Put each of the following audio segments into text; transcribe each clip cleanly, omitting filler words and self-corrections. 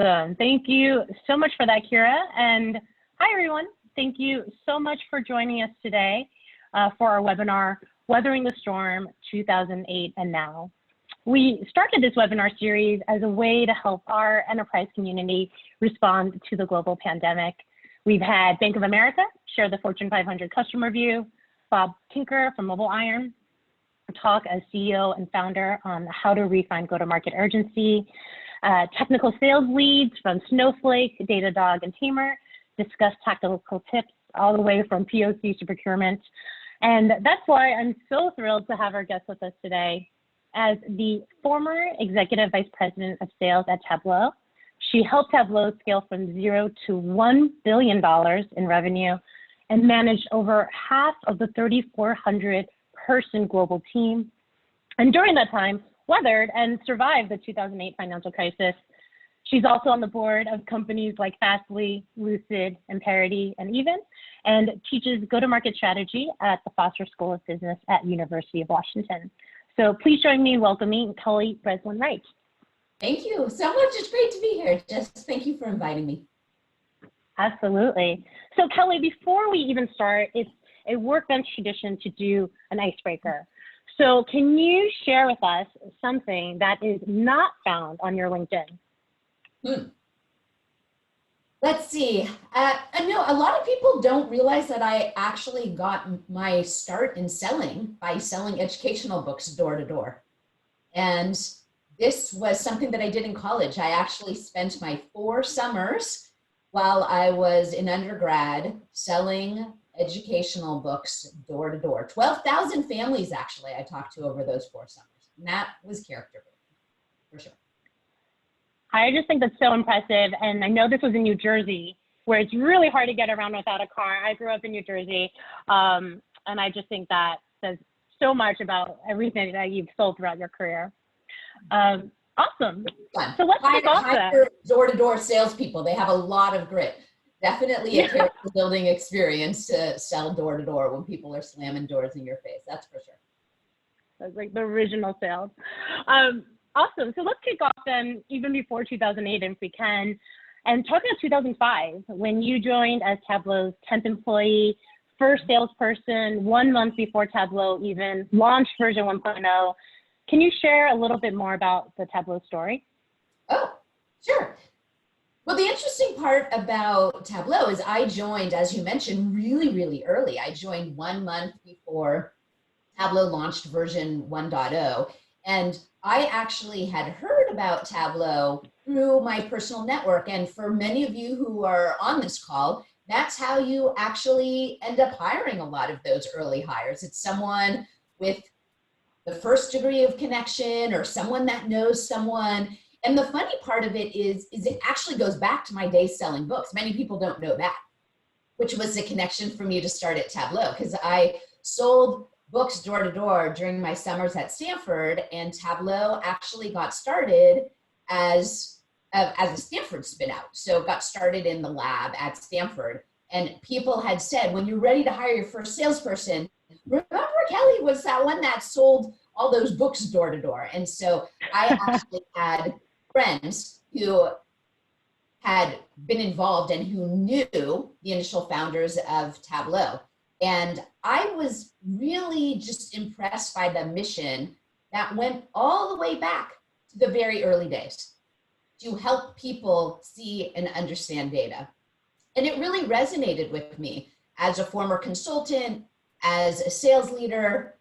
Awesome. Thank you so much for that, Kira. And hi, everyone. Thank you so much for joining us today for our webinar, Weathering the Storm 2008 and Now. We started this webinar series as a way to help our enterprise community respond to the global pandemic. We've had Bank of America share the Fortune 500 customer view, Bob Tinker from Mobile Iron talk as CEO and founder on how to refine go-to-market urgency. Technical sales leads from Snowflake, Datadog, and Tamer discuss tactical tips all the way from POCs to procurement. And that's why I'm so thrilled to have our guest with us today. As the former Executive Vice President of Sales at Tableau, she helped Tableau scale from 0 to $1 billion in revenue and managed over half of the 3,400 person global team. And during that time, weathered and survived the 2008 financial crisis. She's also on the board of companies like Fastly, Lucid, and Parity, and Even, and teaches go-to-market strategy at the Foster School of Business at University of Washington. So please join me in welcoming Kelly Breslin Wright. Thank you so much. It's great to be here. Just thank you for inviting me. Absolutely. So Kelly, before we even start, it's a workbench tradition to do an icebreaker. So can you share with us something that is not found on your LinkedIn? Let's see. I know a lot of people don't realize that I actually got my start in selling by selling educational books door to door. And this was something that I did in college. I actually spent my 4 summers while I was in undergrad selling educational books door to door. 12,000 families actually I talked to over those 4 summers. And that was character building, for sure. I just think that's so impressive. And I know this was in New Jersey, where it's really hard to get around without a car. I grew up in New Jersey. And I just think that says so much about everything that you've sold throughout your career. Awesome. So let's kick off that. Door-to-door salespeople, they have a lot of grit. Definitely a character building experience to sell door to door when people are slamming doors in your face. That's for sure. That's like the original sales. Awesome. So let's kick off then, even before 2008, if we can, and talk about 2005, when you joined as Tableau's 10th employee, first salesperson, 1 month before Tableau even launched version 1.0. Can you share a little bit more about the Tableau story? Oh, sure. Well, the interesting part about Tableau is I joined, as you mentioned, really, really early. I joined 1 month before Tableau launched version 1.0. And I actually had heard about Tableau through my personal network. And for many of you who are on this call, that's how you actually end up hiring a lot of those early hires. It's someone with the first degree of connection or someone that knows someone. And the funny part of it is it actually goes back to my days selling books. Many people don't know that, which was the connection for me to start at Tableau, because I sold books door to door during my summers at Stanford, and Tableau actually got started as a Stanford spin out. So it got started in the lab at Stanford, and people had said, when you're ready to hire your first salesperson, remember Kelly was that one that sold all those books door to door. And so I actually had friends who had been involved and who knew the initial founders of Tableau. And I was really just impressed by the mission that went all the way back to the very early days to help people see and understand data. And it really resonated with me as a former consultant, as a sales leader.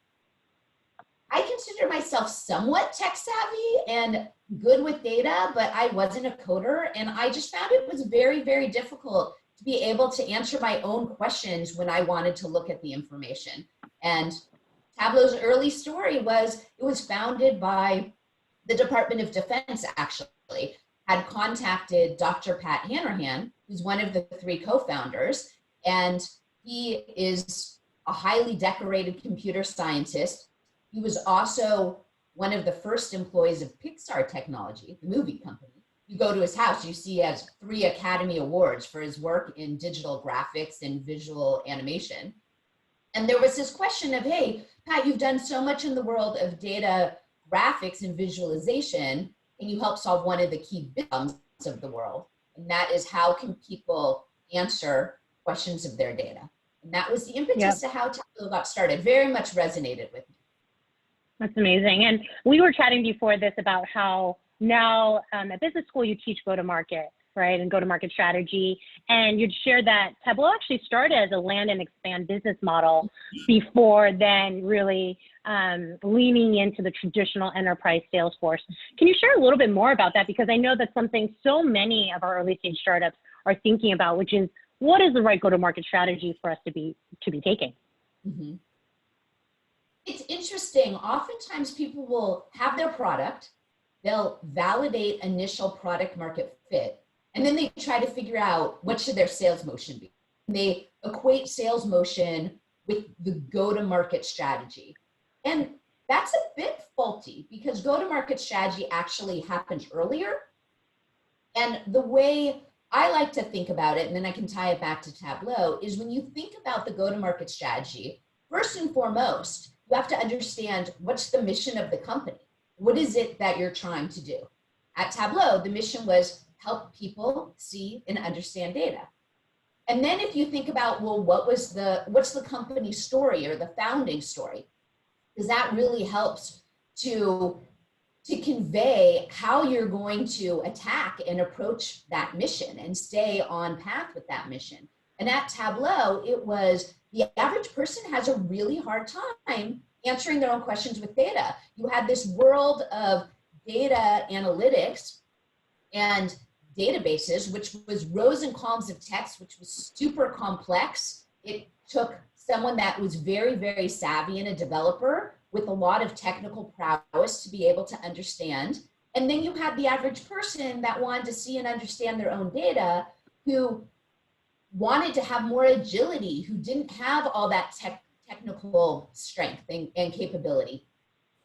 I consider myself somewhat tech savvy and good with data, but I wasn't a coder. And I just found it was very, very difficult to be able to answer my own questions when I wanted to look at the information. And Tableau's early story was, it was founded by the Department of Defense, actually, had contacted Dr. Pat Hanrahan, who's one of the 3 co-founders, and he is a highly decorated computer scientist. He was also one of the first employees of Pixar Technology, the movie company. You go to his house, you see he has 3 Academy Awards for his work in digital graphics and visual animation. And there was this question of, hey, Pat, you've done so much in the world of data graphics and visualization, and you help solve one of the key problems of the world. And that is, how can people answer questions of their data? And that was the impetus to how Tableau got started. Very much resonated with me. That's amazing. And we were chatting before this about how now at business school you teach go-to-market, right, and go-to-market strategy. And you'd share that Tableau actually started as a land and expand business model before then really leaning into the traditional enterprise sales force. Can you share a little bit more about that? Because I know that's something so many of our early stage startups are thinking about, which is, what is the right go-to-market strategy for us to be taking? Mm-hmm. It's interesting. Oftentimes people will have their product, they'll validate initial product market fit, and then they try to figure out what should their sales motion be. And they equate sales motion with the go-to-market strategy. And that's a bit faulty, because go-to-market strategy actually happens earlier. And the way I like to think about it, and then I can tie it back to Tableau, is when you think about the go-to-market strategy, first and foremost, you have to understand what's the mission of the company. What is it that you're trying to do? At Tableau, the mission was help people see and understand data. And then if you think about, well, what's the company story or the founding story? Because that really helps to convey how you're going to attack and approach that mission and stay on path with that mission. And at Tableau, it was, the average person has a really hard time answering their own questions with data. You had this world of data analytics and databases, which was rows and columns of text, which was super complex. It took someone that was very, very savvy and a developer with a lot of technical prowess to be able to understand. And then you had the average person that wanted to see and understand their own data, who wanted to have more agility, who didn't have all that technical strength and capability.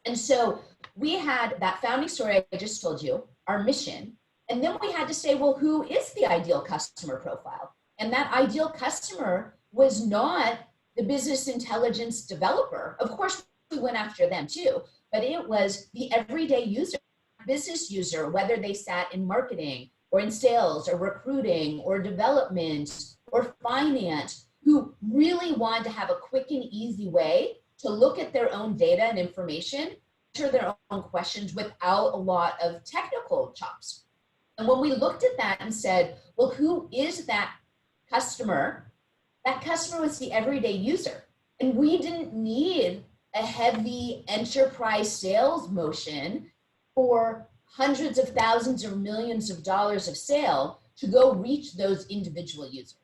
And so we had that founding story I just told you, our mission, and then we had to say, well, who is the ideal customer profile? And that ideal customer was not the business intelligence developer. Of course, we went after them too, but it was the everyday user, business user, whether they sat in marketing or in sales or recruiting or development or finance, who really wanted to have a quick and easy way to look at their own data and information, answer their own questions without a lot of technical chops. And when we looked at that and said, well, who is that customer? That customer was the everyday user. And we didn't need a heavy enterprise sales motion for hundreds of thousands or millions of dollars of sale to go reach those individual users.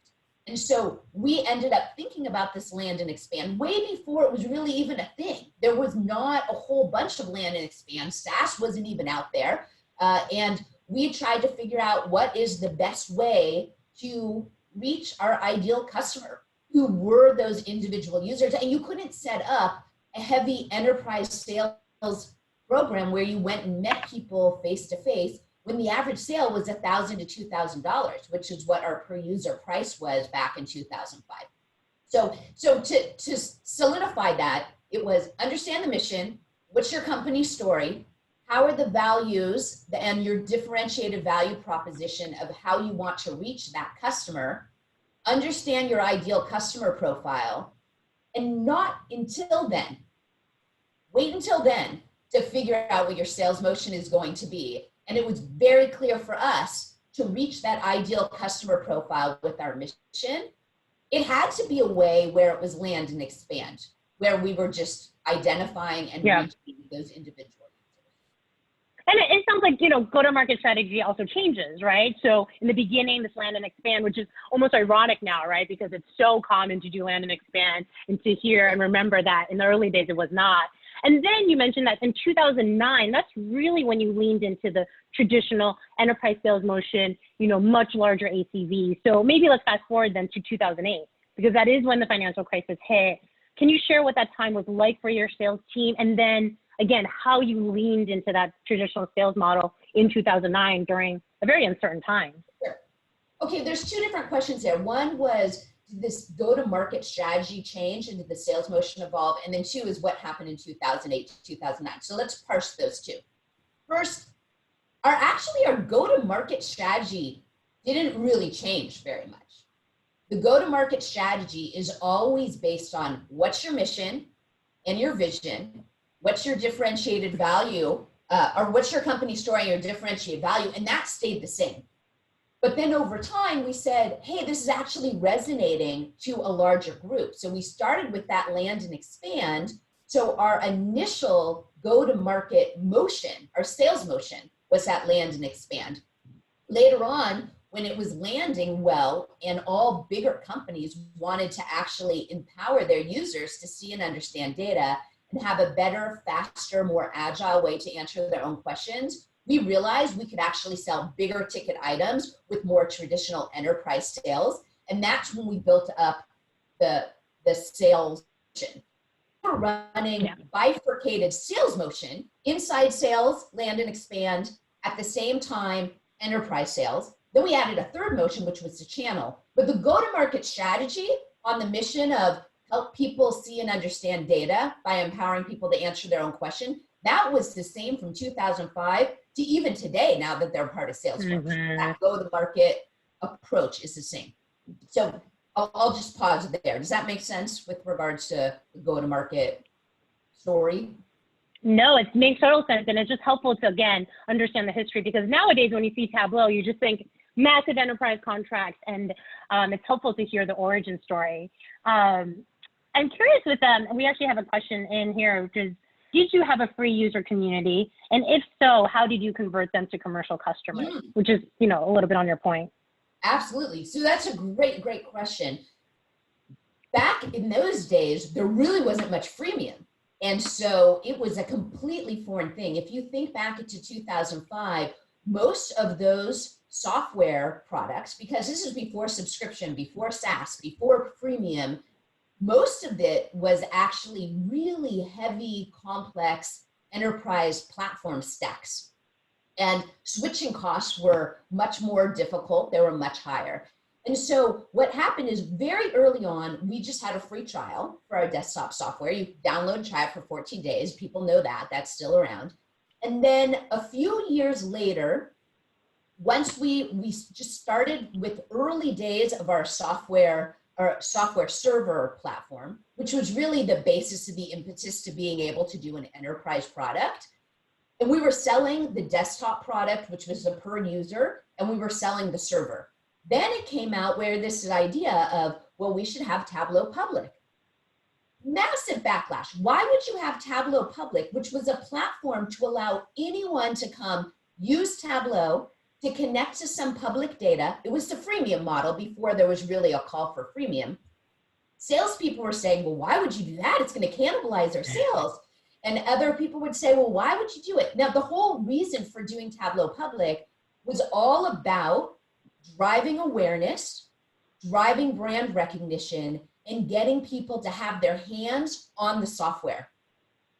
And so we ended up thinking about this land and expand way before it was really even a thing. There was not a whole bunch of land and expand. SaaS wasn't even out there. And we tried to figure out what is the best way to reach our ideal customer, who were those individual users. And you couldn't set up a heavy enterprise sales program where you went and met people face to face when the average sale was $1,000 to $2,000, which is what our per user price was back in 2005. So to solidify that, it was understand the mission, what's your company story, how are the values and your differentiated value proposition of how you want to reach that customer, understand your ideal customer profile, and not until then, wait until then to figure out what your sales motion is going to be. And it was very clear for us to reach that ideal customer profile with our mission. It had to be a way where it was land and expand, where we were just identifying and reaching those individual users. And it sounds like, go-to-market strategy also changes, right? So in the beginning, this land and expand, which is almost ironic now, right? Because it's so common to do land and expand and to hear and remember that in the early days it was not. And then you mentioned that in 2009, that's really when you leaned into the traditional enterprise sales motion, much larger ACV. So maybe let's fast forward then to 2008, because that is when the financial crisis hit. Can you share what that time was like for your sales team? And then again, how you leaned into that traditional sales model in 2009 during a very uncertain time? Sure. Okay, there's two different questions there. One was, did this go-to-market strategy change and did the sales motion evolve? And then two is what happened in 2008 to 2009. So let's parse those two. First, Our go-to-market strategy didn't really change very much. The go-to-market strategy is always based on what's your mission and your vision, what's your differentiated value, or what's your company story and your differentiated value, and that stayed the same. But then over time, we said, hey, this is actually resonating to a larger group. So we started with that land and expand. So our initial go-to-market motion, our sales motion, was that land and expand. Later on, when it was landing well and all bigger companies wanted to actually empower their users to see and understand data and have a better, faster, more agile way to answer their own questions, we realized we could actually sell bigger ticket items with more traditional enterprise sales. And that's when we built up the sales motion. We're running bifurcated sales motion, inside sales, land and expand, at the same time, enterprise sales. Then we added a third motion, which was the channel. But the go-to-market strategy on the mission of help people see and understand data by empowering people to answer their own question, that was the same from 2005 to even today, now that they're part of Salesforce. That go-to-market approach is the same. So I'll just pause there. Does that make sense with regards to the go-to-market story? No, it makes total sense. And it's just helpful to, again, understand the history, because nowadays when you see Tableau, you just think massive enterprise contracts, and it's helpful to hear the origin story. I'm curious with them, we actually have a question in here, which is, did you have a free user community? And if so, how did you convert them to commercial customers? Which is, a little bit on your point. Absolutely. So that's a great, great question. Back in those days, there really wasn't much freemium. And so it was a completely foreign thing. If you think back into 2005, most of those software products, because this is before subscription, before SaaS, before freemium, most of it was actually really heavy, complex enterprise platform stacks. And switching costs were much more difficult. They were much higher. And so what happened is very early on, we just had a free trial for our desktop software. You download and try it for 14 days. People know that. That's still around. And then a few years later, once we just started with early days of our software server platform, which was really the basis of the impetus to being able to do an enterprise product. And we were selling the desktop product, which was a per user, and we were selling the server. Then it came out where this idea of, well, we should have Tableau public. Massive backlash. Why would you have Tableau public, which was a platform to allow anyone to come use Tableau to connect to some public data? It was the freemium model before there was really a call for freemium. Salespeople were saying, well, why would you do that? It's going to cannibalize our sales. And other people would say, well, why would you do it? Now, the whole reason for doing Tableau public was all about driving awareness, driving brand recognition, and getting people to have their hands on the software.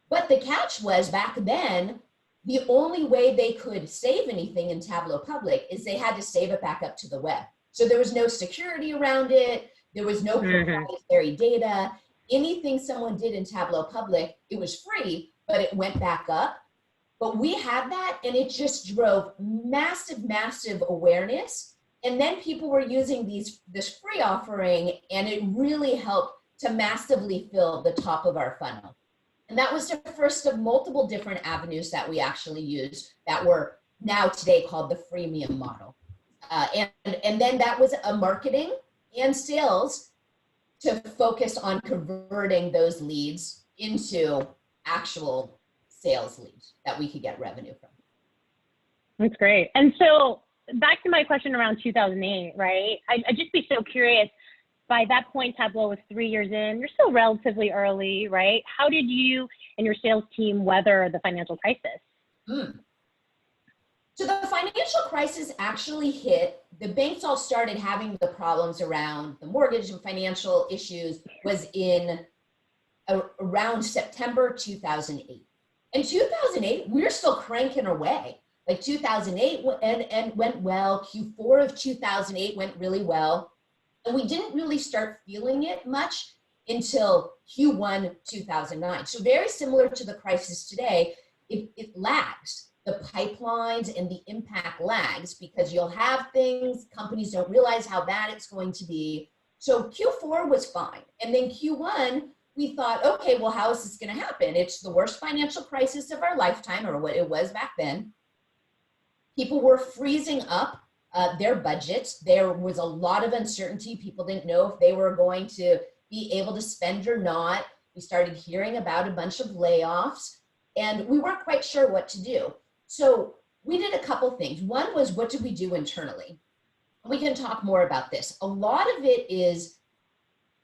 But the catch was, back then, the only way they could save anything in Tableau public is they had to save it back up to the web. So there was no security around it. There was no proprietary data. Anything someone did in Tableau public, it was free, but it went back up. But we had that, and it just drove massive, massive awareness. And then people were using this free offering, and it really helped to massively fill the top of our funnel. And that was the first of multiple different avenues that we actually used that were now today called the freemium model. And then that was a marketing and sales to focus on converting those leads into actual sales leads that we could get revenue from. That's great. And so back to my question around 2008, right? I'd just be so curious, by that point, Tableau was 3 years in, you're still relatively early, right? How did you and your sales team weather the financial crisis? So the financial crisis actually hit, the banks all started having the problems around the mortgage and financial issues was in around September 2008. In 2008, we're still cranking away. Like 2008 and went well, Q4 of 2008 went really well. And we didn't really start feeling it much until Q1 2009. So very similar to the crisis today, it lags. the pipelines and the impact lags, because you'll have things, companies don't realize how bad it's going to be. So Q4 was fine. And then Q1, we thought, okay, well, how is this going to happen? It's the worst financial crisis of our lifetime, or what it was back then. People were freezing up their budgets. There was a lot of uncertainty. People didn't know if they were going to be able to spend or not. We started hearing about a bunch of layoffs, and we weren't quite sure what to do. So we did a couple things. One was, what did we do internally? We can talk more about this. A lot of it is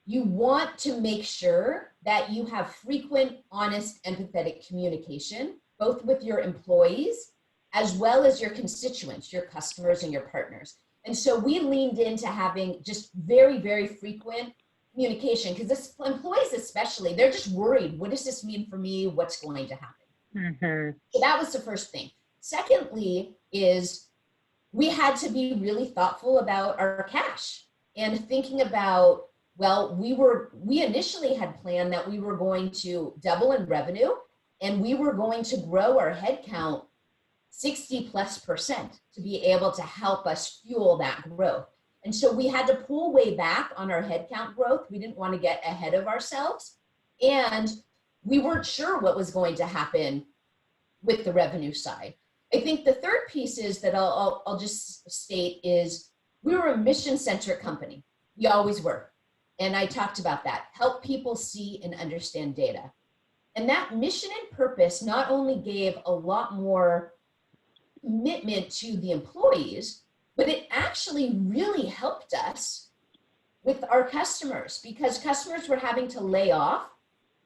you want to make sure that you have frequent, honest, empathetic communication, both with your employees as well as your constituents, your customers and your partners. And so we leaned into having just very, very frequent communication, because employees especially, they're just worried. What does this mean for me? What's going to happen? So that was the first thing. Secondly is we had to be really thoughtful about our cash and thinking about, well, we initially had planned that we were going to double in revenue, and we were going to grow our headcount 60+% to be able to help us fuel that growth. And so we had to pull way back on our headcount growth. We didn't want to get ahead of ourselves. And we weren't sure what was going to happen with the revenue side. I think the third piece is that I'll just state is we were a mission-centric company. We always were. And I talked about that. Help people see and understand data. And that mission and purpose not only gave a lot more commitment to the employees, but it actually really helped us with our customers, because customers were having to lay off.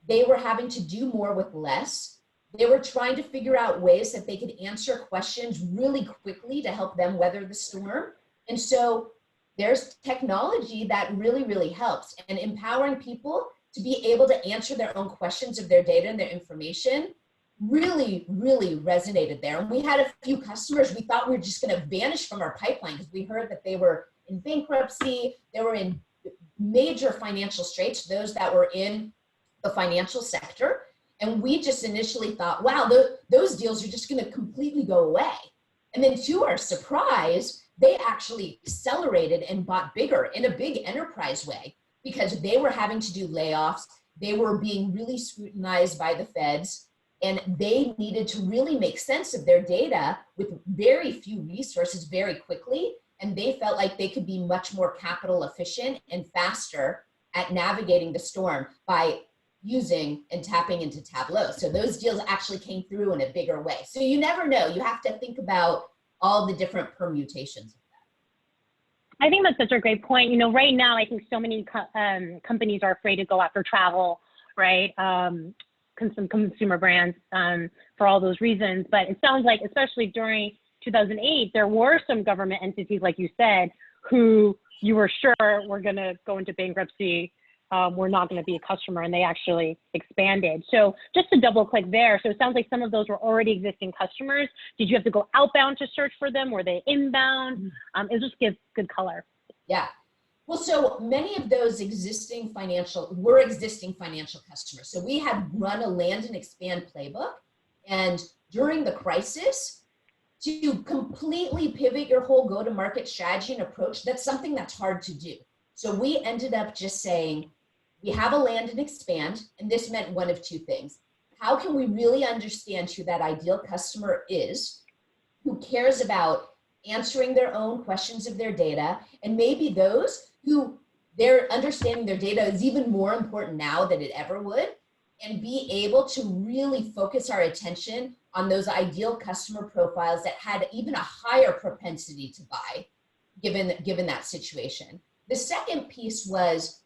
They were having to do more with less. They were trying to figure out ways that they could answer questions really quickly to help them weather the storm. And so there's technology that really, really helps, and empowering people to be able to answer their own questions of their data and their information really, really resonated there. And we had a few customers, we thought we were just going to vanish from our pipeline because we heard that they were in bankruptcy, they were in major financial straits, those that were in the financial sector. And we just initially thought, wow, those deals are just going to completely go away. And then to our surprise, they actually accelerated and bought bigger in a big enterprise way, because they were having to do layoffs. They were being really scrutinized by the feds, and they needed to really make sense of their data with very few resources very quickly. And they felt like they could be much more capital efficient and faster at navigating the storm by using and tapping into Tableau. So those deals actually came through in a bigger way. So you never know. You have to think about all the different permutations of that. I think that's such a great point. You know, right now, I think so many companies are afraid to go after travel, right? Some consumer brands for all those reasons. But it sounds like, especially during 2008, there were some government entities, like you said, who you were sure were going to go into bankruptcy, were not going to be a customer, and they actually expanded. So just to double click there, so it sounds like some of those were already existing customers. Did you have to go outbound to search for them? Were they inbound? It just gives good color. Yeah. Well, so many of those existing financial customers. So we had run a land and expand playbook, and during the crisis, to completely pivot your whole go-to-market strategy and approach, that's something that's hard to do. So we ended up just saying, we have a land and expand, and this meant one of two things. How can we really understand who that ideal customer is, who cares about answering their own questions of their data, and maybe those who their understanding their data is even more important now than it ever would, and be able to really focus our attention on those ideal customer profiles that had even a higher propensity to buy, given that situation. The second piece was,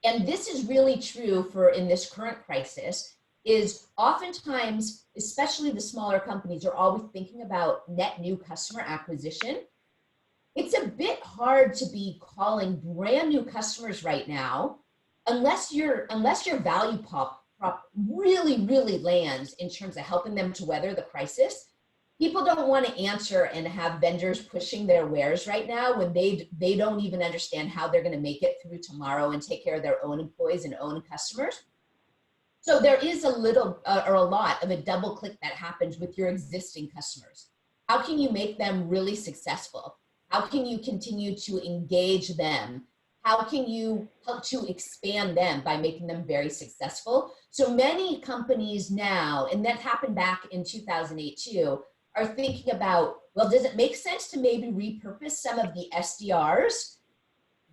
and this is really true for in this current crisis, is oftentimes, especially the smaller companies, are always thinking about net new customer acquisition. It's a bit hard to be calling brand new customers right now, unless your value prop really, really lands in terms of helping them to weather the crisis. People don't want to answer and have vendors pushing their wares right now when they don't even understand how they're going to make it through tomorrow and take care of their own employees and own customers. So there is a little or a lot of a double click that happens with your existing customers. How can you make them really successful? How can you continue to engage them? How can you help to expand them by making them very successful? So many companies now, and that happened back in 2008 too, are thinking about, well, does it make sense to maybe repurpose some of the SDRs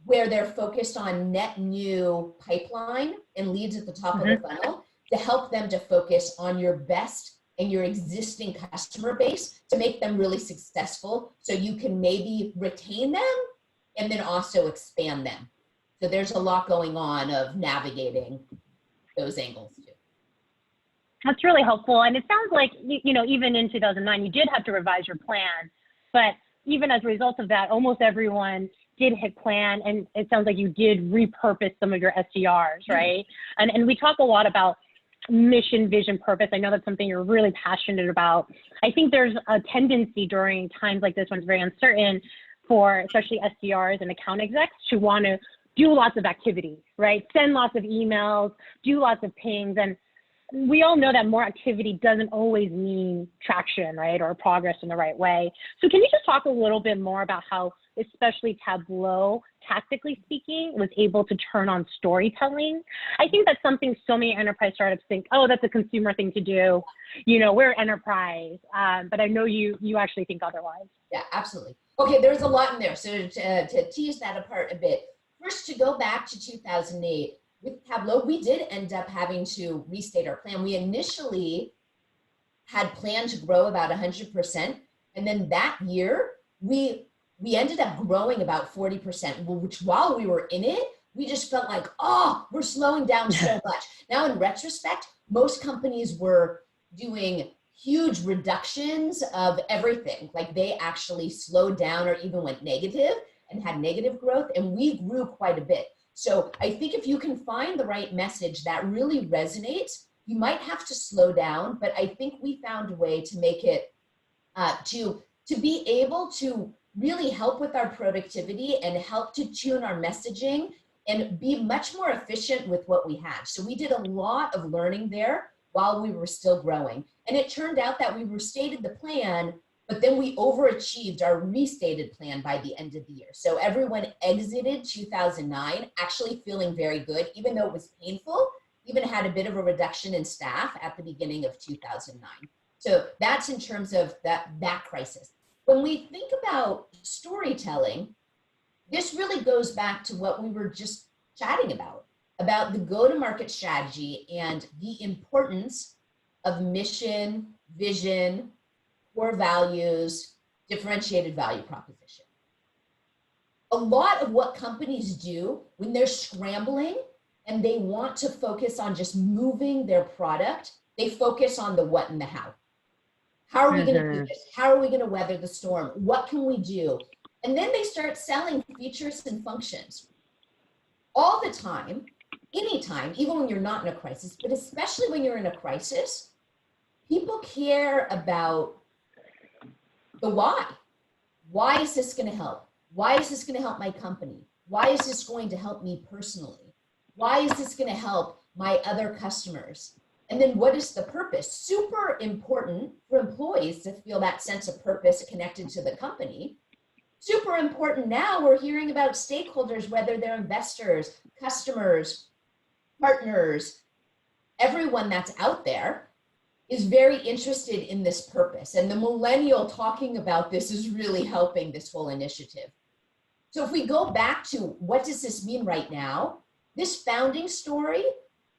where they're focused on net new pipeline and leads at the top of the funnel to help them to focus on your best and your existing customer base to make them really successful so you can maybe retain them and then also expand them. So there's a lot going on of navigating those angles too. That's really helpful. And it sounds like, you know, even in 2009, you did have to revise your plan, but even as a result of that, almost everyone did hit plan, and it sounds like you did repurpose some of your SDRs, right? And we talk a lot about mission, vision, purpose. I know that's something you're really passionate about. I think there's a tendency during times like this when it's very uncertain for especially SDRs and account execs to want to do lots of activity, right? Send lots of emails, do lots of pings. And we all know that more activity doesn't always mean traction, right? Or progress in the right way. So can you just talk a little bit more about how, especially Tableau, tactically speaking, was able to turn on storytelling? I think that's something so many enterprise startups think, oh, that's a consumer thing to do. You know, we're enterprise, but I know you actually think otherwise. Yeah, absolutely. Okay, there's a lot in there. So to tease that apart a bit, first to go back to 2008, with Tableau, we did end up having to restate our plan. We initially had planned to grow about 100%. And then that year, we ended up growing about 40%, which while we were in it, we just felt like, oh, we're slowing down so much. Now, in retrospect, most companies were doing huge reductions of everything. Like they actually slowed down or even went negative and had negative growth, and we grew quite a bit. So I think if you can find the right message that really resonates, you might have to slow down, but I think we found a way to make it, to be able to really help with our productivity and help to tune our messaging and be much more efficient with what we had. So we did a lot of learning there while we were still growing. And it turned out that we restated the plan, but then we overachieved our restated plan by the end of the year. So everyone exited 2009 actually feeling very good, even though it was painful, even had a bit of a reduction in staff at the beginning of 2009. So that's in terms of that crisis. When we think about storytelling, this really goes back to what we were just chatting about the go-to-market strategy and the importance of mission, vision, core values, differentiated value proposition. A lot of what companies do when they're scrambling and they want to focus on just moving their product, they focus on the what and the how. How are we going to do this? How are we going to weather the storm? What can we do? And then they start selling features and functions all the time, anytime, even when you're not in a crisis, but especially when you're in a crisis, people care about the why. Why is this going to help? Why is this going to help my company? Why is this going to help me personally? Why is this going to help my other customers? And then what is the purpose? Super important for employees to feel that sense of purpose connected to the company. Super important now, we're hearing about stakeholders, whether they're investors, customers, partners, everyone that's out there is very interested in this purpose. And the millennial talking about this is really helping this whole initiative. So if we go back to what does this mean right now, this founding story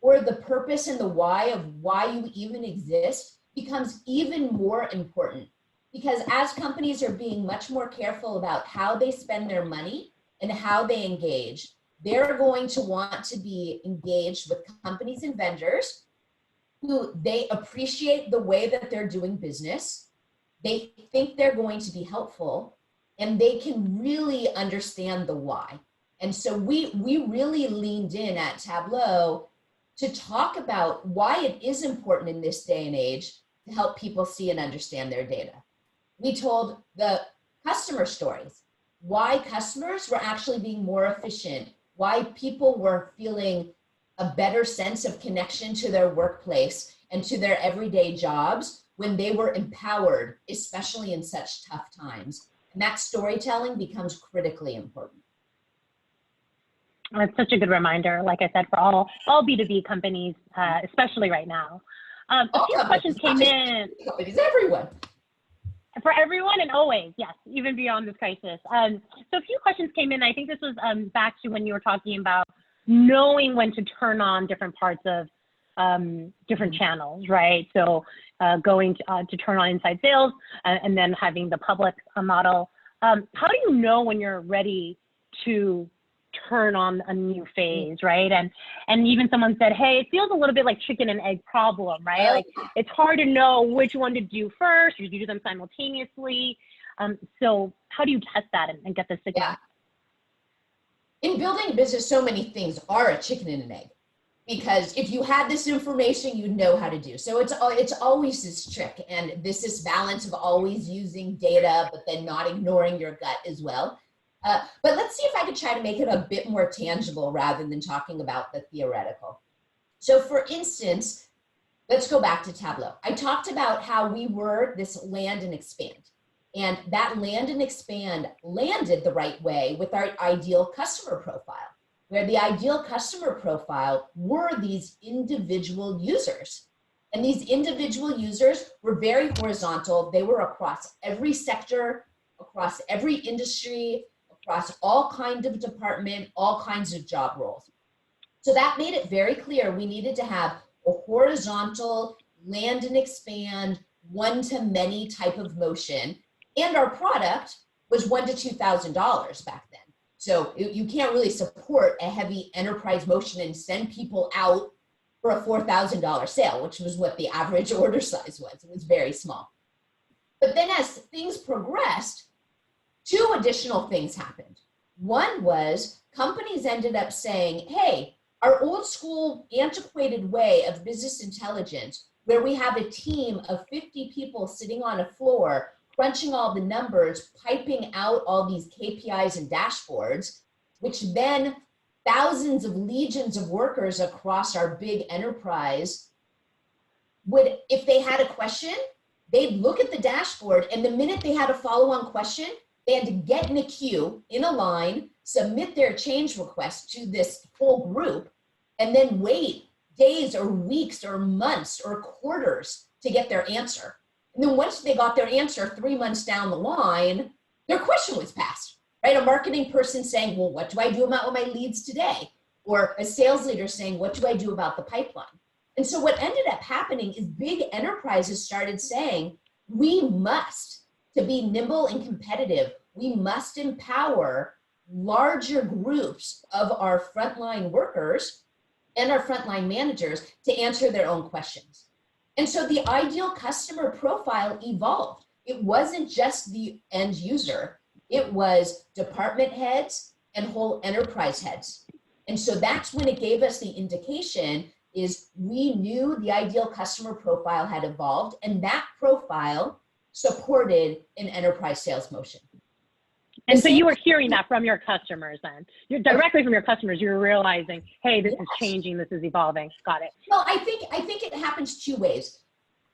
or the purpose and the why of why you even exist becomes even more important. Because as companies are being much more careful about how they spend their money and how they engage, they're going to want to be engaged with companies and vendors who they appreciate the way that they're doing business. They think they're going to be helpful and they can really understand the why. And so we really leaned in at Tableau to talk about why it is important in this day and age to help people see and understand their data. We told the customer stories, why customers were actually being more efficient, why people were feeling a better sense of connection to their workplace and to their everyday jobs when they were empowered, especially in such tough times. And that storytelling becomes critically important. That's such a good reminder, like I said, for all B2B companies, especially right now. A few questions came in. Companies, everyone. For everyone and always, yes, even beyond this crisis. So a few questions came in. I think this was back to when you were talking about knowing when to turn on different parts of different channels, right? So going to turn on inside sales and then having the public model. How do you know when you're ready to turn on a new phase, right? And even someone said, hey, it feels a little bit like chicken and egg problem, right? Like it's hard to know which one to do first, or you do them simultaneously. So how do you test that and get the signal? Yeah. In building a business, so many things are a chicken and an egg, because if you had this information, you'd know how to do. So it's always this trick, and this balance of always using data, but then not ignoring your gut as well. But let's see if I could try to make it a bit more tangible rather than talking about the theoretical. So for instance, let's go back to Tableau. I talked about how we were this land and expand. And that land and expand landed the right way with our ideal customer profile, where the ideal customer profile were these individual users. And these individual users were very horizontal. They were across every sector, across every industry, across all kinds of department, all kinds of job roles. So that made it very clear we needed to have a horizontal land and expand, one-to-many type of motion. And our product was $1,000 to $2,000 back then. So you can't really support a heavy enterprise motion and send people out for a $4,000 sale, which was what the average order size was. It was very small. But then as things progressed, two additional things happened. One was companies ended up saying, hey, our old school antiquated way of business intelligence, where we have a team of 50 people sitting on a floor, crunching all the numbers, piping out all these KPIs and dashboards, which then thousands of legions of workers across our big enterprise would, if they had a question, they'd look at the dashboard, and the minute they had a follow-on question, they had to get in a queue, in a line, submit their change request to this whole group, and then wait days or weeks or months or quarters to get their answer. And then once they got their answer 3 months down the line, their question was passed, right? A marketing person saying, well, what do I do about my leads today? Or a sales leader saying, what do I do about the pipeline? And so what ended up happening is big enterprises started saying, we must, to be nimble and competitive, we must empower larger groups of our frontline workers and our frontline managers to answer their own questions. And so the ideal customer profile evolved. It wasn't just the end user, it was department heads and whole enterprise heads. And so that's when it gave us the indication is we knew the ideal customer profile had evolved, and that profile supported an enterprise sales motion. And so you were hearing that from your customers then? You're directly from your customers, you're realizing, hey, this is changing, this is evolving. Got it. Well, I think it happens two ways.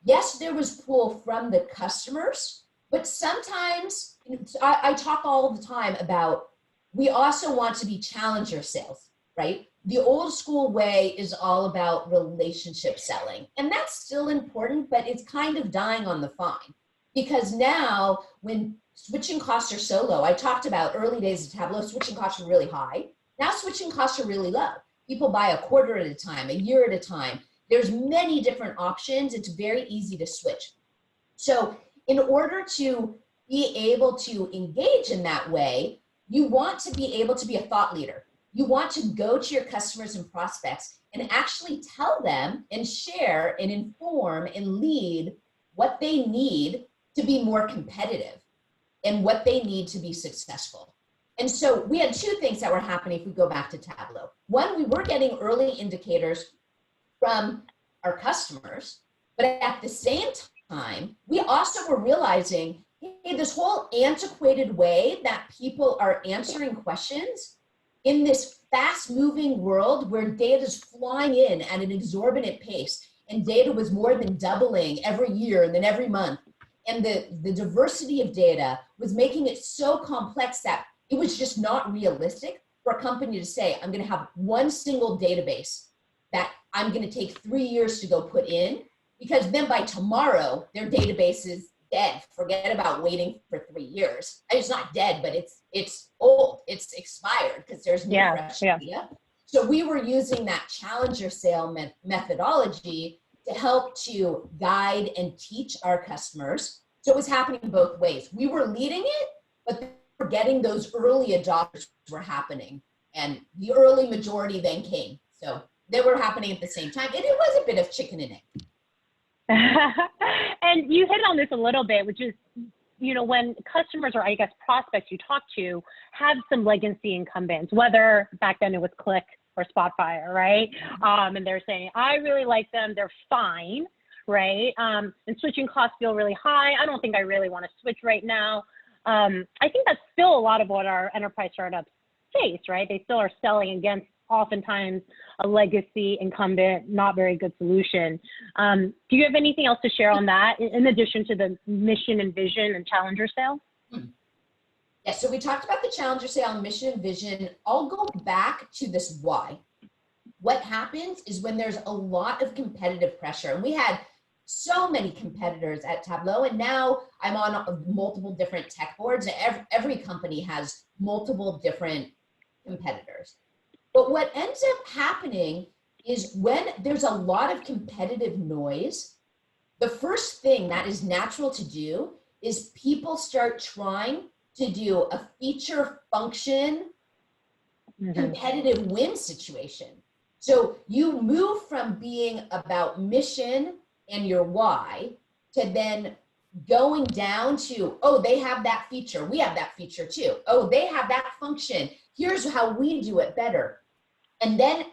Yes, there was pull from the customers, but sometimes, I talk all the time about, we also want to be challenger sales, right? The old school way is all about relationship selling, and that's still important, but it's kind of dying on the vine. Because now, when switching costs are so low, I talked about early days of Tableau, switching costs were really high. Now switching costs are really low. People buy a quarter at a time, a year at a time. There's many different options. It's very easy to switch. So in order to be able to engage in that way, you want to be able to be a thought leader. You want to go to your customers and prospects and actually tell them and share and inform and lead what they need to be more competitive and what they need to be successful. And so we had two things that were happening if we go back to Tableau. One, we were getting early indicators from our customers, but at the same time, we also were realizing, hey, this whole antiquated way that people are answering questions in this fast moving world where data is flying in at an exorbitant pace, and data was more than doubling every year and then every month. And the diversity of data was making it so complex that it was just not realistic for a company to say, I'm going to have one single database that I'm going to take 3 years to go put in, because then by tomorrow, their database is dead. Forget about waiting for 3 years. It's not dead, but it's old. It's expired because there's no fresh data. So we were using that challenger sale methodology to help to guide and teach our customers. So it was happening both ways. We were leading it, but we're getting those early adopters were happening, and the early majority then came. So they were happening at the same time. And it was a bit of chicken and egg. And you hit on this a little bit, which is, you know, when customers or I guess prospects you talk to have some legacy incumbents, whether back then it was Click or Spotfire, right? And they're saying, I really like them, they're fine, right? And switching costs feel really high. I don't think I really want to switch right now. I think that's still a lot of what our enterprise startups face, right? They still are selling against oftentimes a legacy incumbent, not very good solution. Do you have anything else to share on that in addition to the mission and vision and challenger sale? Yeah, so we talked about the challenger sale and mission and vision. I'll go back to this why. What happens is when there's a lot of competitive pressure, and we had so many competitors at Tableau, and now I'm on multiple different tech boards. Every company has multiple different competitors. But what ends up happening is when there's a lot of competitive noise, the first thing that is natural to do is people start trying to do a feature function competitive win situation. So you move from being about mission and your why to then going down to, oh, they have that feature. We have that feature too. Oh, they have that function. Here's how we do it better. And then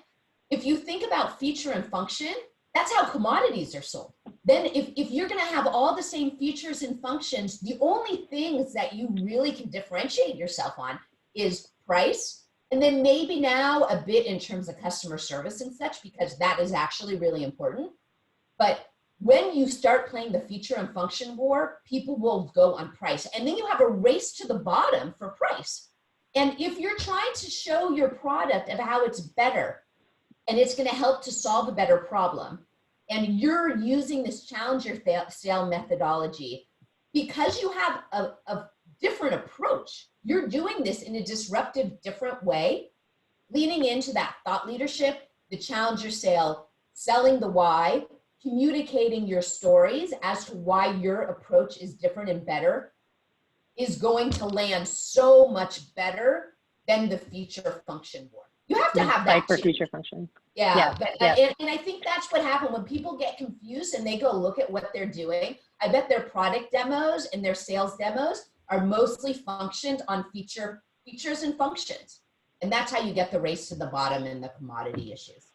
if you think about feature and function, that's how commodities are sold. Then if you're going to have all the same features and functions, the only things that you really can differentiate yourself on is price. And then maybe now a bit in terms of customer service and such, because that is actually really important. But when you start playing the feature and function war, people will go on price. And then you have a race to the bottom for price. And if you're trying to show your product of how it's better and it's going to help to solve a better problem, and you're using this challenger sale methodology, because you have a different approach, you're doing this in a disruptive, different way, leaning into that thought leadership, the challenger sale, selling the why, communicating your stories as to why your approach is different and better, is going to land so much better than the feature function war. You have to have that for feature function. Yeah, and I think that's what happened when people get confused and they go look at what they're doing. I bet their product demos and their sales demos are mostly functioned on features and functions. And that's how you get the race to the bottom and the commodity issues.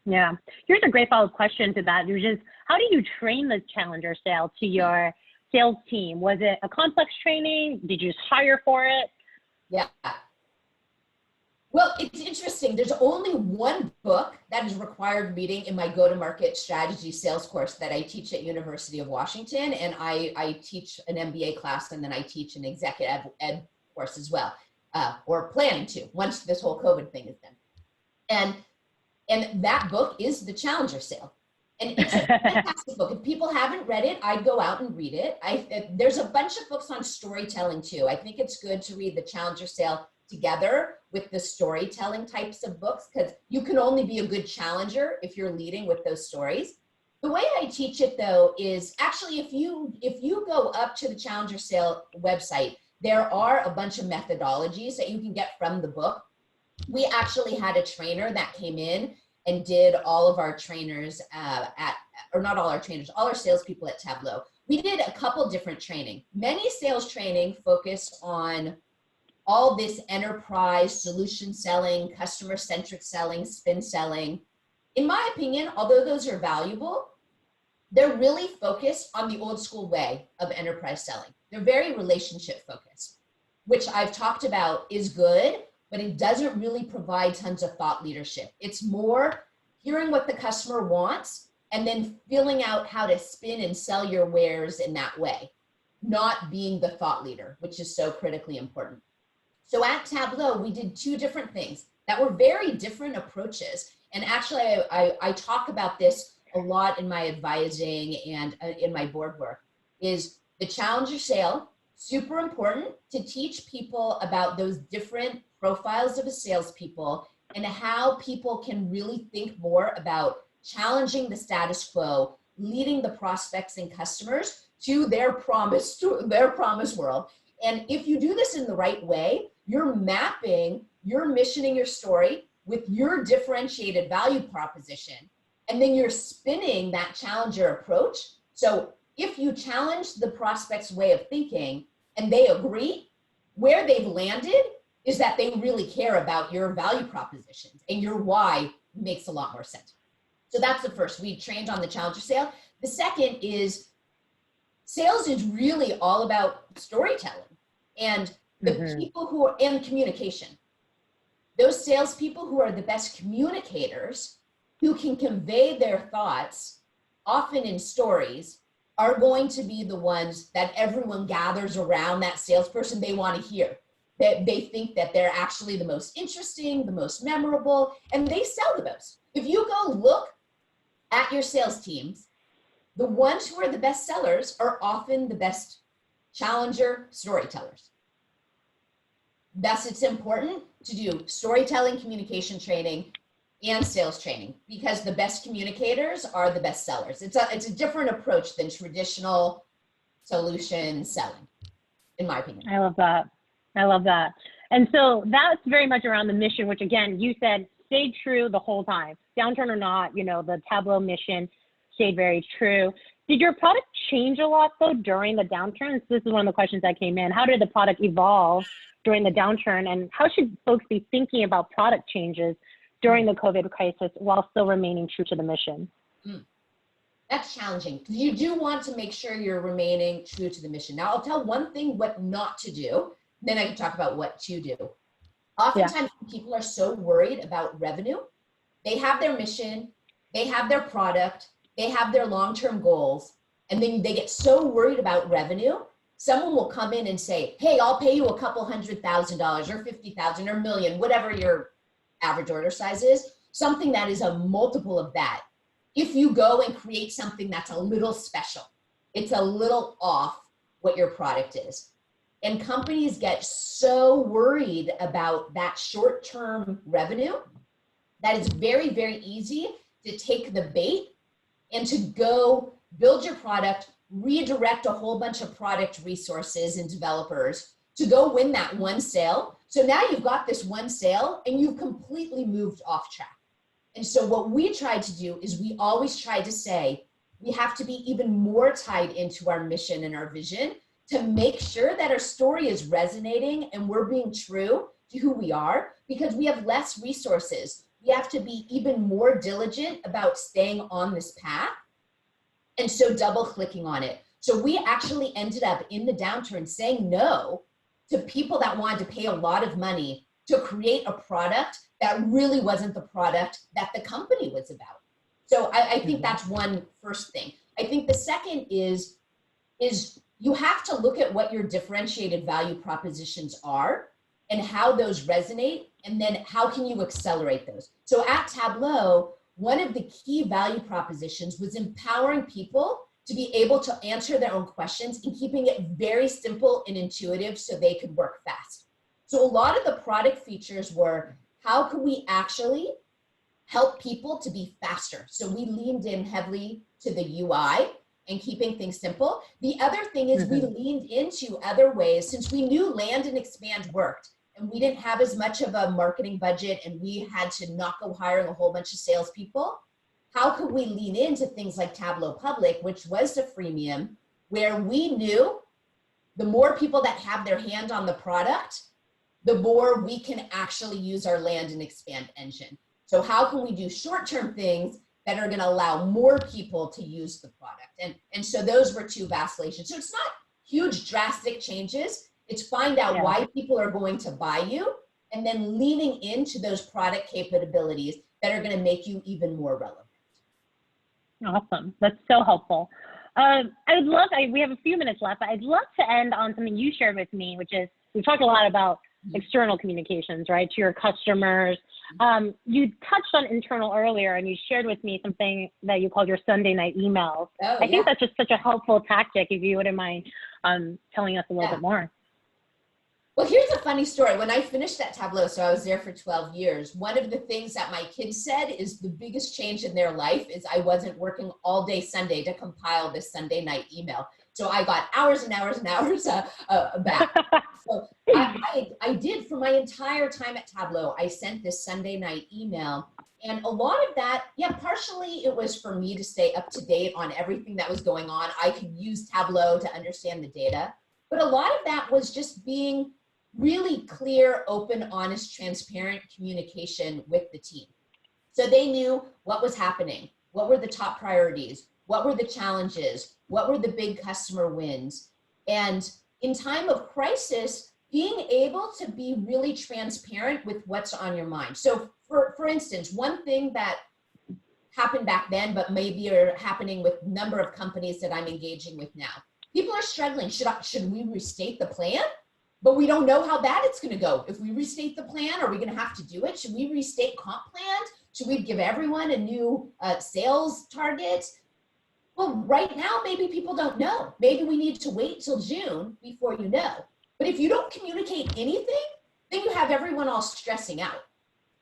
Yeah, here's a great follow-up question to that, which is, how do you train the challenger sale to your sales team? Was it a complex training? Did you just hire for it? Yeah. Well, it's interesting. There's only one book that is required reading in my go-to-market strategy sales course that I teach at University of Washington. And I teach an MBA class, and then I teach an executive ed course as well, or planning to, once this whole COVID thing is done. And that book is The Challenger Sale. And it's a fantastic book. If people haven't read it, I'd go out and read it. There's a bunch of books on storytelling too. I think it's good to read The Challenger Sale together with the storytelling types of books, because you can only be a good challenger if you're leading with those stories. The way I teach it though is actually if you go up to the Challenger Sale website, there are a bunch of methodologies that you can get from the book. We actually had a trainer that came in and did all of our trainers not all our trainers, all our salespeople at Tableau. We did a couple different training. Many sales training focused on all this enterprise solution selling, customer-centric selling, spin selling. In my opinion, although those are valuable, they're really focused on the old school way of enterprise selling. They're very relationship focused, which I've talked about is good, but it doesn't really provide tons of thought leadership. It's more hearing what the customer wants and then feeling out how to spin and sell your wares in that way, not being the thought leader, which is so critically important. So at Tableau, we did two different things that were very different approaches. And actually, I talk about this a lot in my advising and in my board work, is the challenger sale, super important to teach people about those different profiles of a salespeople and how people can really think more about challenging the status quo, leading the prospects and customers to their promised world. And if you do this in the right way, you're mapping your mission and your story with your differentiated value proposition. And then you're spinning that challenger approach. So if you challenge the prospect's way of thinking and they agree, where they've landed is that they really care about your value propositions and your why makes a lot more sense. So that's the first. We trained on the challenger sale. The second is sales is really all about storytelling and the people who are in communication. Those salespeople who are the best communicators, who can convey their thoughts, often in stories, are going to be the ones that everyone gathers around that salesperson they want to hear. That they think that they're actually the most interesting, the most memorable, and they sell the most. If you go look at your sales teams, the ones who are the best sellers are often the best challenger storytellers. Thus, it's important to do storytelling, communication training, and sales training, because the best communicators are the best sellers. It's a different approach than traditional solution selling, in my opinion. I love that. I love that. And so that's very much around the mission, which again, you said stayed true the whole time. Downturn or not, you know, the Tableau mission stayed very true. Did your product change a lot though during the downturn? This is one of the questions that came in. How did the product evolve during the downturn, and how should folks be thinking about product changes during the COVID crisis while still remaining true to the mission? That's challenging because you do want to make sure you're remaining true to the mission. Now, I'll tell one thing what not to do, then I can talk about what to do. Oftentimes, people are so worried about revenue. They have their mission, they have their product, they have their long-term goals, and then they get so worried about revenue. Someone will come in and say, hey, I'll pay you a couple $100,000 or 50,000 or $1 million, whatever your average order size is, something that is a multiple of that. If you go and create something that's a little special, it's a little off what your product is. And companies get so worried about that short-term revenue that it's very, very easy to take the bait and to go build your product, redirect a whole bunch of product resources and developers to go win that one sale. So now you've got this one sale and you've completely moved off track. And so what we tried to do is we always tried to say, we have to be even more tied into our mission and our vision to make sure that our story is resonating and we're being true to who we are, because we have less resources. We have to be even more diligent about staying on this path. And so double clicking on it. So we actually ended up in the downturn saying no to people that wanted to pay a lot of money to create a product that really wasn't the product that the company was about. So I think that's one first thing. I think the second is you have to look at what your differentiated value propositions are and how those resonate, and then how can you accelerate those. So at Tableau, one of the key value propositions was empowering people to be able to answer their own questions and keeping it very simple and intuitive so they could work fast. So a lot of the product features were, how can we actually help people to be faster? So we leaned in heavily to the UI and keeping things simple. The other thing is we leaned into other ways, since we knew land and expand worked and we didn't have as much of a marketing budget and we had to not go hiring a whole bunch of salespeople. How could we lean into things like Tableau Public, which was a freemium, where we knew the more people that have their hand on the product, the more we can actually use our land and expand engine. So how can we do short-term things that are going to allow more people to use the product? And so those were two vacillations. So it's not huge drastic changes. It's find out why people are going to buy you and then leaning into those product capabilities that are going to make you even more relevant. Awesome. That's so helpful. We have a few minutes left, but I'd love to end on something you shared with me, which is, we talked a lot about external communications, right, to your customers. You touched on internal earlier, and you shared with me something that you called your Sunday night emails. I think that's just such a helpful tactic, if you wouldn't mind telling us a little bit more. Well, here's a funny story. When I finished that Tableau, so I was there for 12 years, one of the things that my kids said is the biggest change in their life is I wasn't working all day Sunday to compile this Sunday night email. So I got hours and hours and hours back. So I did, for my entire time at Tableau, I sent this Sunday night email. And a lot of that, partially it was for me to stay up to date on everything that was going on. I could use Tableau to understand the data. But a lot of that was just being really clear, open, honest, transparent communication with the team. So they knew what was happening, what were the top priorities, what were the challenges, what were the big customer wins. And in time of crisis, being able to be really transparent with what's on your mind. So for instance, one thing that happened back then, but maybe are happening with a number of companies that I'm engaging with now. People are struggling. Should we restate the plan? But we don't know how bad it's going to go. If we restate the plan, are we going to have to do it? Should we restate comp plans? Should we give everyone a new sales target? Well, right now, maybe people don't know. Maybe we need to wait till June before you know. But if you don't communicate anything, then you have everyone all stressing out.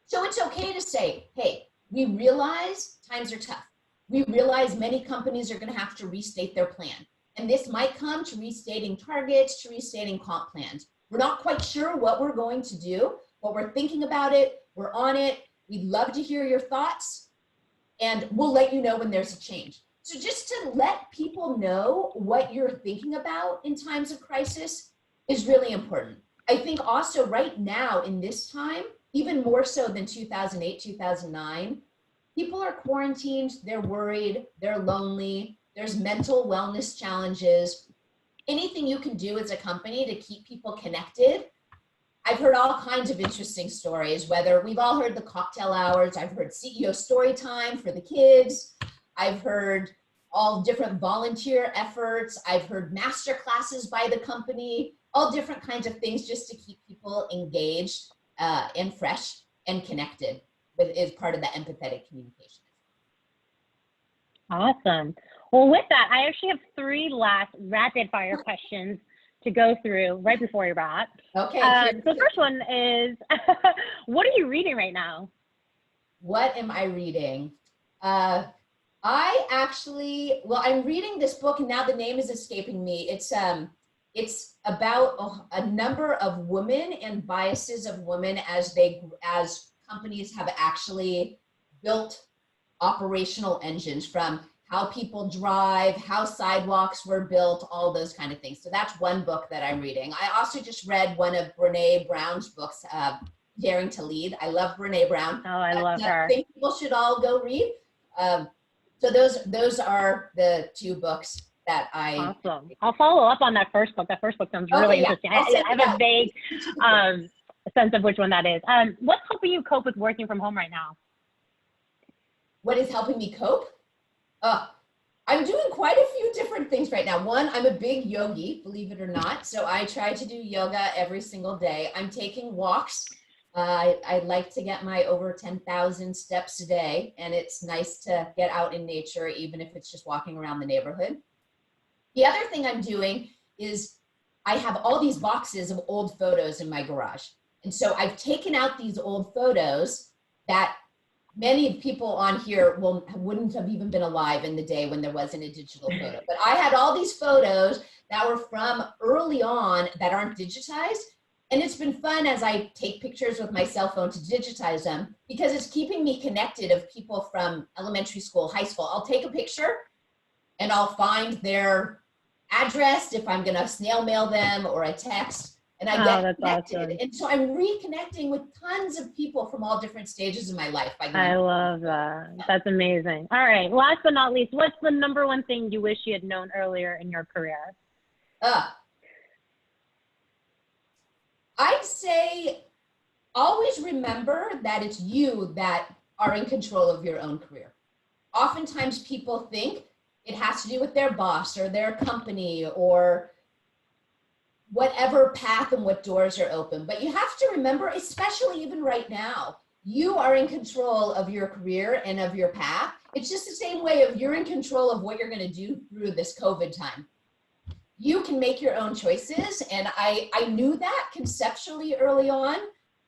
So it's okay to say, hey, we realize times are tough. We realize many companies are going to have to restate their plan. And this might come to restating targets, to restating comp plans. We're not quite sure what we're going to do, but we're thinking about it. We're on it. We'd love to hear your thoughts, and we'll let you know when there's a change. So just to let people know what you're thinking about in times of crisis is really important. I think also right now in this time, even more so than 2008, 2009, people are quarantined, they're worried, they're lonely, there's mental wellness challenges. Anything you can do as a company to keep people connected. I've heard all kinds of interesting stories, whether we've all heard the cocktail hours, I've heard CEO story time for the kids, I've heard all different volunteer efforts, I've heard master classes by the company, all different kinds of things just to keep people engaged and fresh and connected as part of the empathetic communication. Awesome. Well, with that, I actually have 3 last rapid fire questions to go through right before we wrap. Okay. So the first one is, what are you reading right now? What am I reading? I'm reading this book, and now the name is escaping me. It's about a number of women and biases of women as companies have actually built operational engines, from how people drive, how sidewalks were built, all those kind of things. So that's one book that I'm reading. I also just read one of Brené Brown's books, Daring to Lead. I love Brené Brown. Oh, I love her. I think people should all go read. So those are the 2 books that I... Awesome. I'll follow up on that first book. That first book sounds really interesting. I have a vague sense of which one that is. What's helping you cope with working from home right now? What is helping me cope? I'm doing quite a few different things right now. One, I'm a big yogi, believe it or not. So I try to do yoga every single day. I'm taking walks. I like to get my over 10,000 steps a day, and it's nice to get out in nature, even if it's just walking around the neighborhood. The other thing I'm doing is I have all these boxes of old photos in my garage. And so I've taken out these old photos that many people on here wouldn't have even been alive in the day when there wasn't a digital photo. But I had all these photos that were from early on that aren't digitized. And it's been fun as I take pictures with my cell phone to digitize them, because it's keeping me connected of people from elementary school, high school. I'll take a picture and I'll find their address if I'm gonna snail mail them or a text. And I get connected. Awesome. And so I'm reconnecting with tons of people from all different stages of my life. I love that. That's amazing. All right. Last but not least, what's the number one thing you wish you had known earlier in your career? I'd say always remember that it's you that are in control of your own career. Oftentimes people think it has to do with their boss or their company or whatever path and what doors are open. But you have to remember, especially even right now, you are in control of your career and of your path. It's just the same way of you're in control of what you're going to do through this COVID time. You can make your own choices. And I knew that conceptually early on,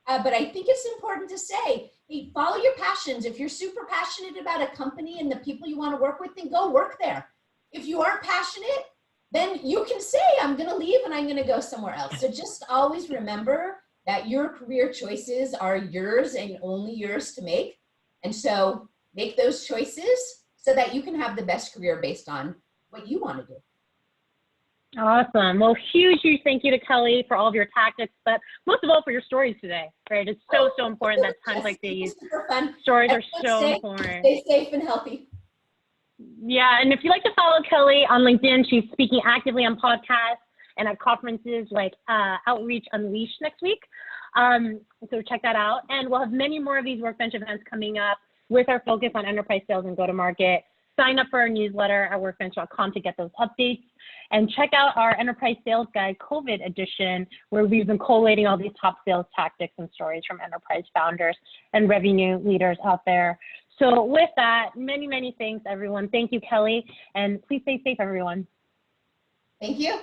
but I think it's important to say, hey, follow your passions. If you're super passionate about a company and the people you want to work with, then go work there. If you aren't passionate, then you can say, I'm going to leave and I'm going to go somewhere else. So just always remember that your career choices are yours and only yours to make. And so make those choices so that you can have the best career based on what you want to do. Awesome. Well, huge thank you to Kelly for all of your tactics, but most of all for your stories today, right? It's so important that times like these, stories are so important. Stay safe and healthy. Yeah, and if you'd like to follow Kelly on LinkedIn, she's speaking actively on podcasts and at conferences like Outreach Unleashed next week. So check that out. And we'll have many more of these Workbench events coming up with our focus on enterprise sales and go-to-market. Sign up for our newsletter at workbench.com to get those updates. And check out our Enterprise Sales Guide COVID edition, where we've been collating all these top sales tactics and stories from enterprise founders and revenue leaders out there. So with that, many, many thanks, everyone. Thank you, Kelly. And please stay safe, everyone. Thank you.